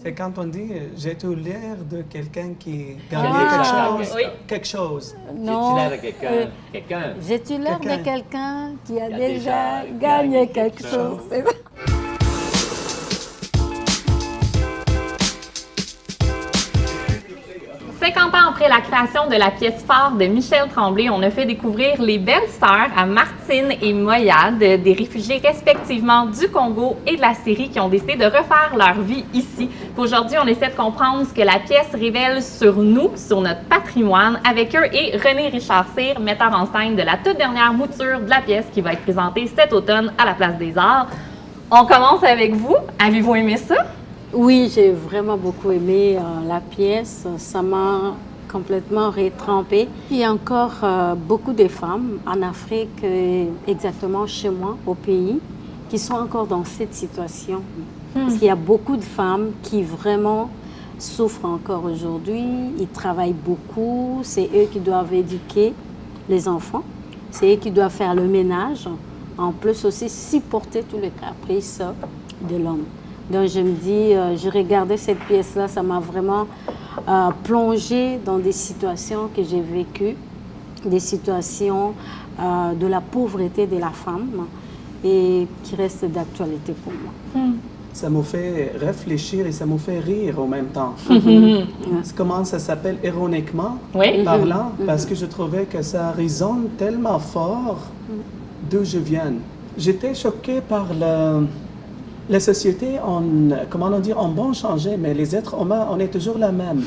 C'est quand on dit j'ai tout l'air de quelqu'un qui gagne quelque chose. Non. J'ai-tu l'air de quelqu'un? J'ai-tu l'air Quelqu'un. de quelqu'un qui a Qui a déjà déjà gagné gagné quelque quelque chose? chose. 50 ans après la création de la pièce phare de Michel Tremblay, on a fait découvrir les belles sœurs à Martine et Moyade, des réfugiés respectivement du Congo et de la Syrie qui ont décidé de refaire leur vie ici. Aujourd'hui, on essaie de comprendre ce que la pièce révèle sur nous, sur notre patrimoine, avec eux et René Richard Cyr, metteur en scène de la toute dernière mouture de la pièce qui va être présentée cet automne à la Place des Arts. On commence avec vous. Avez-vous aimé ça? Oui, j'ai vraiment beaucoup aimé la pièce. Ça m'a complètement retrempée. Il y a encore beaucoup de femmes en Afrique, exactement chez moi, au pays, qui sont encore dans cette situation. Parce qu'il y a beaucoup de femmes qui vraiment souffrent encore aujourd'hui. Ils travaillent beaucoup. C'est eux qui doivent éduquer les enfants. C'est eux qui doivent faire le ménage. En plus aussi, supporter tous les caprices de l'homme. Donc je me dis, je regardais cette pièce-là, ça m'a vraiment plongée dans des situations que j'ai vécues, des situations de la pauvreté de la femme et qui restent d'actualité pour moi. Ça me fait réfléchir et ça me fait rire en même temps. Comment ça s'appelle ironiquement parlant, parce que je trouvais que ça résonne tellement fort d'où je viens. J'étais choquée par la société, comment on dit, on bon changer, mais les êtres humains, on est toujours la même.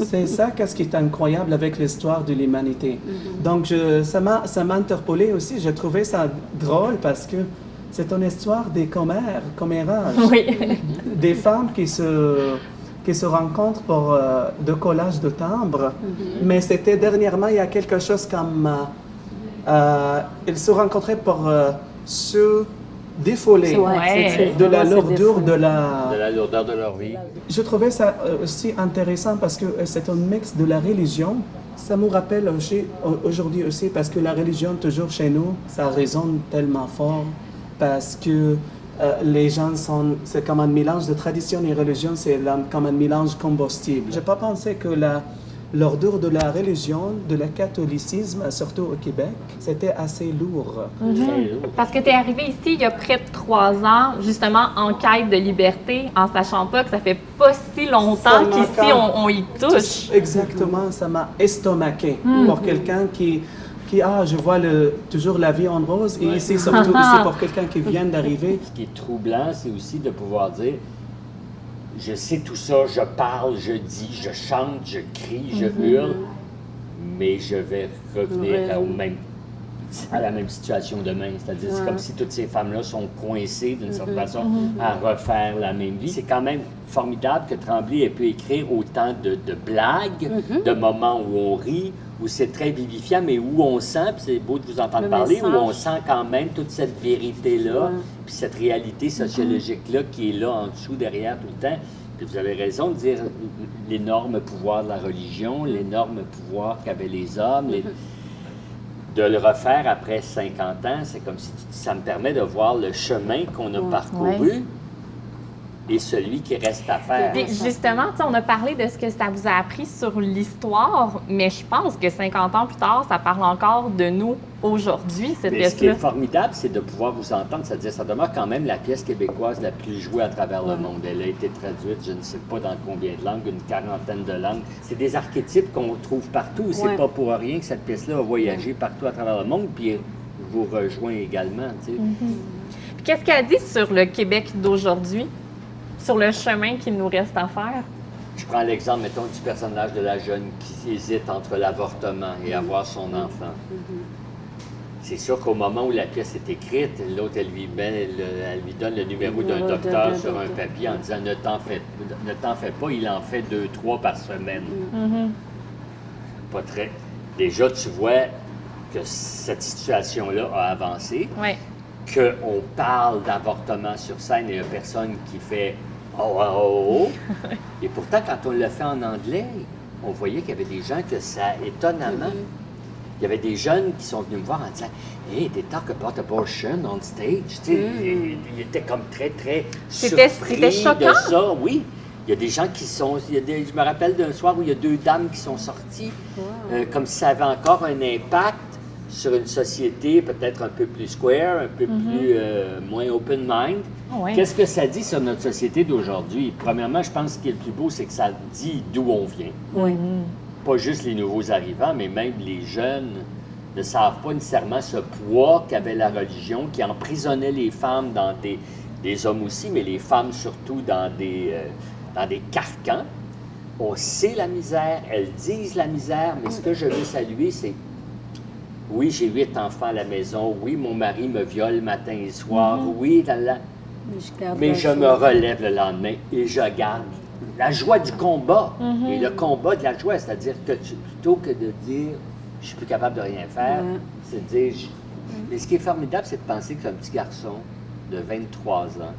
C'est ça qu'est-ce qui est incroyable avec l'histoire de l'humanité. Donc, ça m'a interpellé aussi. J'ai trouvé ça drôle parce que c'est une histoire des commérages. Des femmes qui se rencontrent pour de collage de timbres. Mais c'était dernièrement, il y a quelque chose comme... ils se rencontraient pour se défoler de la lourdeur de la lourdeur de leur vie. Je trouvais ça aussi intéressant parce que c'est un mix de la religion. Ça me rappelle aujourd'hui aussi parce que la religion, toujours chez nous, ça résonne tellement fort parce que les gens c'est comme un mélange de tradition et religion, c'est comme un mélange combustible. Je n'ai pas pensé que l'ordre de la religion, de le catholicisme, surtout au Québec, c'était assez lourd. Parce que tu es arrivé ici il y a près de 3 ans, justement en quête de liberté, en sachant pas que ça fait pas si longtemps qu'ici on y touche. Exactement, ça m'a estomaqué pour quelqu'un qui je vois toujours la vie en rose, et ici, surtout ici, pour quelqu'un qui vient d'arriver. Ce qui est troublant, c'est aussi de pouvoir dire je sais tout ça, je parle, je dis, je chante, je crie, je hurle, mais je vais revenir à la même situation demain. C'est-à-dire, c'est comme si toutes ces femmes-là sont coincées d'une certaine façon à refaire la même vie. C'est quand même formidable que Tremblay ait pu écrire autant de blagues, de moments où on rit, où c'est très vivifiant, mais où on sent, puis c'est beau de vous entendre parler, où on sent quand même toute cette vérité-là, puis cette réalité sociologique-là qui est là en dessous, derrière, tout le temps. Puis vous avez raison de dire l'énorme pouvoir de la religion, l'énorme pouvoir qu'avaient les hommes, de le refaire après 50 ans, c'est comme si ça me permet de voir le chemin qu'on a parcouru et celui qui reste à faire. Et justement, on a parlé de ce que ça vous a appris sur l'histoire, mais je pense que 50 ans plus tard, ça parle encore de nous aujourd'hui, cette pièce-là. Ce qui est formidable, c'est de pouvoir vous entendre, c'est-à-dire ça demeure quand même la pièce québécoise la plus jouée à travers le monde. Elle a été traduite, je ne sais pas dans combien de langues, une quarantaine de langues. C'est des archétypes qu'on trouve partout. C'est pas pour rien que cette pièce-là a voyagé partout à travers le monde, puis je vous rejoins également. Puis qu'est-ce qu'elle dit sur le Québec d'aujourd'hui? Sur le chemin qu'il nous reste à faire? Je prends l'exemple, mettons, du personnage de la jeune qui hésite entre l'avortement et avoir son enfant. C'est sûr qu'au moment où la pièce est écrite, l'autre, elle lui donne le numéro d'un docteur sur un papier en disant « Ne t'en fais pas, il en fait 2-3 par semaine. Pas très... Déjà, tu vois que cette situation-là a avancé, qu'on parle d'avortement sur scène et il n'y a personne qui fait « Oh, oh, oh, oh. » Et pourtant, quand on l'a fait en anglais, on voyait qu'il y avait des gens que ça, étonnamment, y avait des jeunes qui sont venus me voir en disant « Hey, they talk about abortion on stage. » Tu sais, ils étaient comme très, très surpris de ça. Oui. Il y a des gens qui sont... je me rappelle d'un soir où il y a 2 dames qui sont sorties, comme si ça avait encore un impact sur une société peut-être un peu plus square, un peu plus moins open mind. Oui. Qu'est-ce que ça dit sur notre société d'aujourd'hui? Premièrement, je pense que le plus beau, c'est que ça dit d'où on vient. Oui. Pas juste les nouveaux arrivants, mais même les jeunes ne savent pas nécessairement ce poids qu'avait la religion, qui emprisonnait les femmes dans des hommes aussi, mais les femmes surtout dans des carcans. On sait la misère, elles disent la misère, mais ce que je veux saluer, c'est oui, j'ai 8 enfants à la maison, oui, mon mari me viole matin et soir, oui, mais je me relève le lendemain et je garde la joie du combat et le combat de la joie, c'est-à-dire que plutôt que de dire je suis plus capable de rien faire, c'est de dire... Mais ce qui est formidable, c'est de penser qu'un petit garçon de 23 ans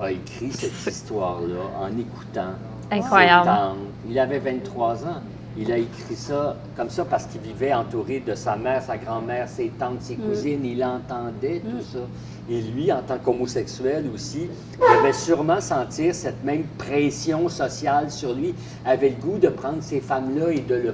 a écrit cette histoire-là en écoutant. Incroyable. Ses tantes. Il avait 23 ans. Il a écrit ça comme ça parce qu'il vivait entouré de sa mère, sa grand-mère, ses tantes, ses cousines. Il entendait tout ça. Et lui, en tant qu'homosexuel aussi, devait sûrement sentir cette même pression sociale sur lui, avait le goût de prendre ces femmes-là et de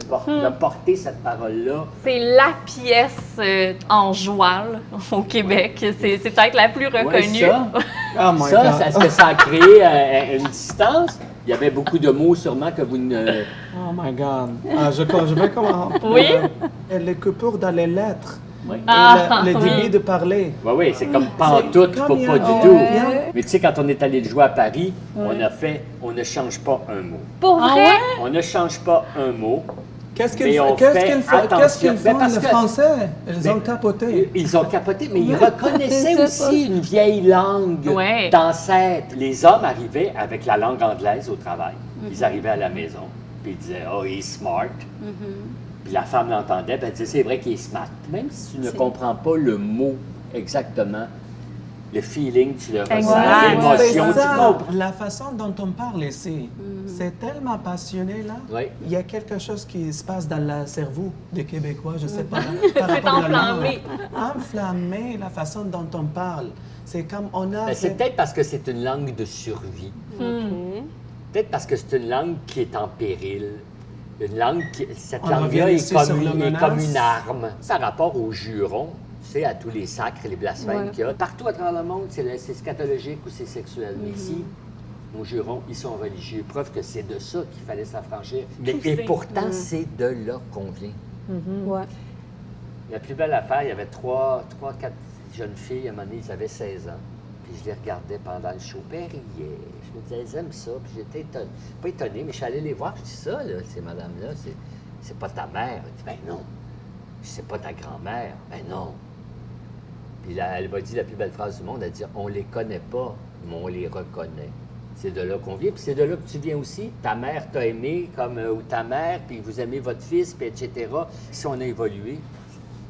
porter cette parole-là. C'est la pièce en joie là, au Québec. C'est peut-être la plus reconnue. Ouais, ça, est-ce que ça a créé une distance? Il y avait beaucoup de mots sûrement que vous ne... Oh my God. Je vais comment... Oui? Les coupures dans les lettres. Oui. Le débit de parler. Oui, c'est comme pantoute, pas du tout. Mais tu sais, quand on est allé le jouer à Paris, on ne change pas un mot. Pour vrai? On ne change pas un mot. Qu'est-ce qu'ils font, les Français? Ils ont capoté. Ils ont capoté, mais ils reconnaissaient aussi une vieille langue d'ancêtre. Les hommes arrivaient avec la langue anglaise au travail. Ils arrivaient à la maison, puis ils disaient « Oh, il est smart ». Puis la femme l'entendait, puis elle disait « C'est vrai qu'il est smart ». Même si tu ne comprends pas le mot exactement, le feeling, tu le ressens, l'émotion, tu comprends. La façon dont on parle ici, c'est tellement passionné, là. Oui. Il y a quelque chose qui se passe dans le cerveau des Québécois, je sais pas. C'est enflammé. Enflammé, la façon dont on parle. C'est comme on a... C'est peut-être parce que c'est une langue de survie. Peut-être parce que c'est une langue qui est en péril. Une langue cette langue-là est comme une arme. Par rapport aux jurons, tu sais, à tous les sacres et les blasphèmes qu'il y a. Partout à travers le monde, c'est scatologique ou c'est sexuel. Mais ici, nos jurons, ils sont religieux. Preuve que c'est de ça qu'il fallait s'affranchir. Et pourtant, c'est de là qu'on vient. La plus belle affaire, il y avait 3, 4 jeunes filles, à un moment donné, ils avaient 16 ans. Puis je les regardais pendant le show. Puis elles riaient. Je me disais, elles aiment ça. Puis j'étais pas étonné, mais je suis allé les voir. Je dis, ça, là, ces madames-là, c'est pas ta mère. Elle dit, ben non. C'est pas ta grand-mère. Ben non. Puis là, elle m'a dit la plus belle phrase du monde. Elle dit, on les connaît pas, mais on les reconnaît. C'est de là qu'on vient. Puis c'est de là que tu viens aussi. Ta mère t'a aimé comme ou ta mère, puis vous aimez votre fils, puis etc. Si on a évolué,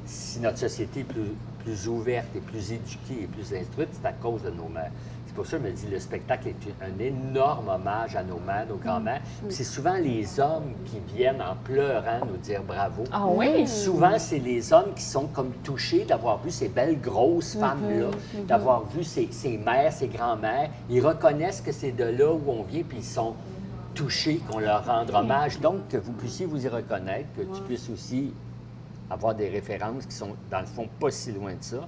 si notre société est plus ouverte et plus éduquée et plus instruite, c'est à cause de nos mères. C'est pour ça que je me dis le spectacle est un énorme hommage à nos mères, nos grands-mères. C'est souvent les hommes qui viennent en pleurant nous dire bravo. Ah oui? Souvent, c'est les hommes qui sont comme touchés d'avoir vu ces belles grosses femmes-là, d'avoir vu ces mères, ces grands-mères. Ils reconnaissent que c'est de là où on vient, puis ils sont touchés qu'on leur rende hommage. Donc, que vous puissiez vous y reconnaître, que tu puisses aussi avoir des références qui sont, dans le fond, pas si loin de ça.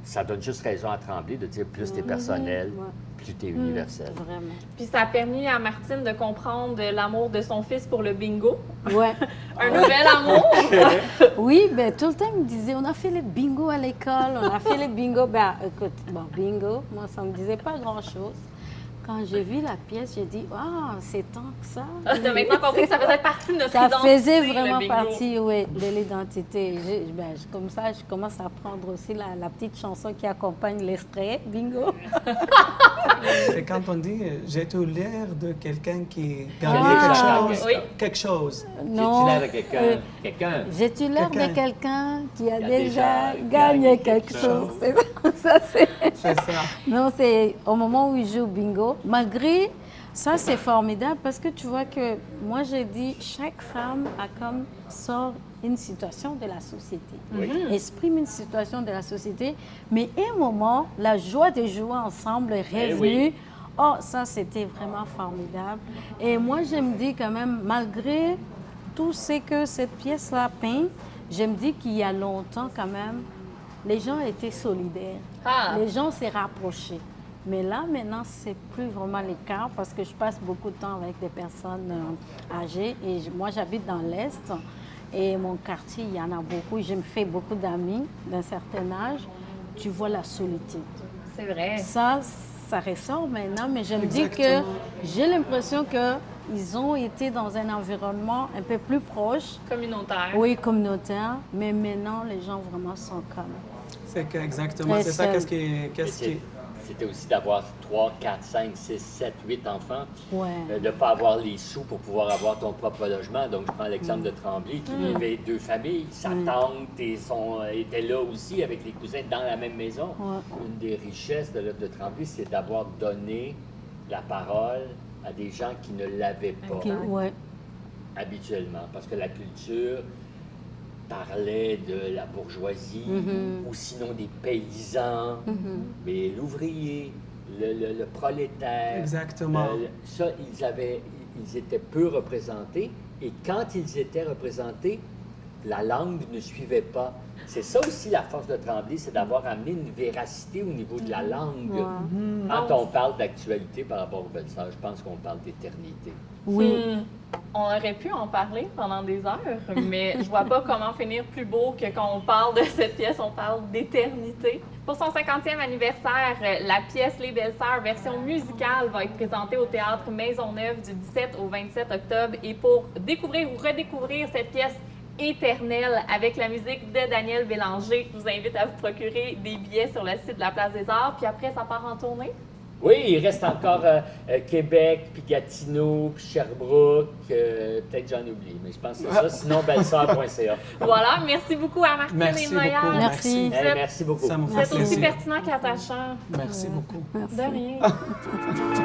Ça donne juste raison à Tremblay de dire plus t'es personnel, plus t'es universel. Vraiment. Puis ça a permis à Martine de comprendre l'amour de son fils pour le bingo. Ouais. Un nouvel amour. Oui, ben tout le temps, il me disait, on a fait le bingo à l'école, on a fait le bingo. Ben écoute, bingo, moi, ça me disait pas grand-chose. Quand j'ai vu la pièce, j'ai dit, ah, c'est tant que ça. Tu as maintenant compris que ça faisait partie de notre ça identité. Ça faisait vraiment partie, oui, de l'identité. Comme ça, je commence à prendre aussi la petite chanson qui accompagne l'extrait, bingo. C'est quand on dit, j'ai tout l'air de quelqu'un qui gagne quelque chose. Non. J'ai-tu l'air de quelqu'un? J'ai-tu l'air de quelqu'un qui a déjà gagné quelque chose? Ça, c'est ça. Non, c'est au moment où il joue bingo. Malgré ça, c'est formidable parce que tu vois que moi, j'ai dit, chaque femme a comme sort une situation de la société. Oui. Exprime une situation de la société, mais à un moment, la joie de jouer ensemble est revenue. Oui. Oh, ça, c'était vraiment formidable. Et moi, je me dis quand même, malgré tout ce que cette pièce-là peint, je me dis qu'il y a longtemps quand même, les gens étaient solidaires. Ah. Les gens s'est rapprochés. Mais là, maintenant, c'est plus vraiment le cas parce que je passe beaucoup de temps avec des personnes âgées. Et moi, j'habite dans l'Est et mon quartier, il y en a beaucoup. Je me fais beaucoup d'amis d'un certain âge. Tu vois la solitude. C'est vrai. Ça ressort maintenant, mais je me dis que Exactement. j'ai l'impression qu'ils ont été dans un environnement un peu plus proche, Communautaire. oui, communautaire, mais maintenant, les gens vraiment sont calmes. C'est que, exactement, Mais c'est ça, ça- qu'est-ce qui... C'était aussi d'avoir 3, 4, 5, 6, 7, 8 enfants. Ouais. De ne pas avoir les sous pour pouvoir avoir ton propre logement. Donc, je prends l'exemple de Tremblay qui vivait 2 familles. Sa tante était là aussi avec les cousins dans la même maison. Ouais. Une des richesses de l'œuvre de Tremblay, c'est d'avoir donné la parole à des gens qui ne l'avaient pas Ok, ouais. habituellement. Parce que la culture parlait de la bourgeoisie ou sinon des paysans, mais l'ouvrier, le prolétaire. Exactement. Ça, ils étaient peu représentés et quand ils étaient représentés, la langue ne suivait pas. C'est ça aussi la force de Tremblay, c'est d'avoir amené une véracité au niveau de la langue. Quand on parle d'actualité par rapport au Belles-Sœurs, je pense qu'on parle d'éternité. Oui. On aurait pu en parler pendant des heures, mais je vois pas comment finir plus beau que quand on parle de cette pièce, on parle d'éternité. Pour son 50e anniversaire, la pièce Les Belles-Sœurs, version musicale, va être présentée au Théâtre Maisonneuve du 17 au 27 octobre. Et pour découvrir ou redécouvrir cette pièce éternelle avec la musique de Daniel Bélanger, je vous invite à vous procurer des billets sur le site de la Place des Arts. Puis après, ça part en tournée. Oui, il reste encore Québec, puis Gatineau, puis Sherbrooke, peut-être j'en oublie, mais je pense que c'est ça, sinon bellesœurs.ca. Voilà, merci beaucoup à Martine Merci et Moya. beaucoup. Merci. Merci beaucoup. Ça me Vous fait êtes aussi plaisir. pertinent qu'attachant. Merci beaucoup. Merci. De rien.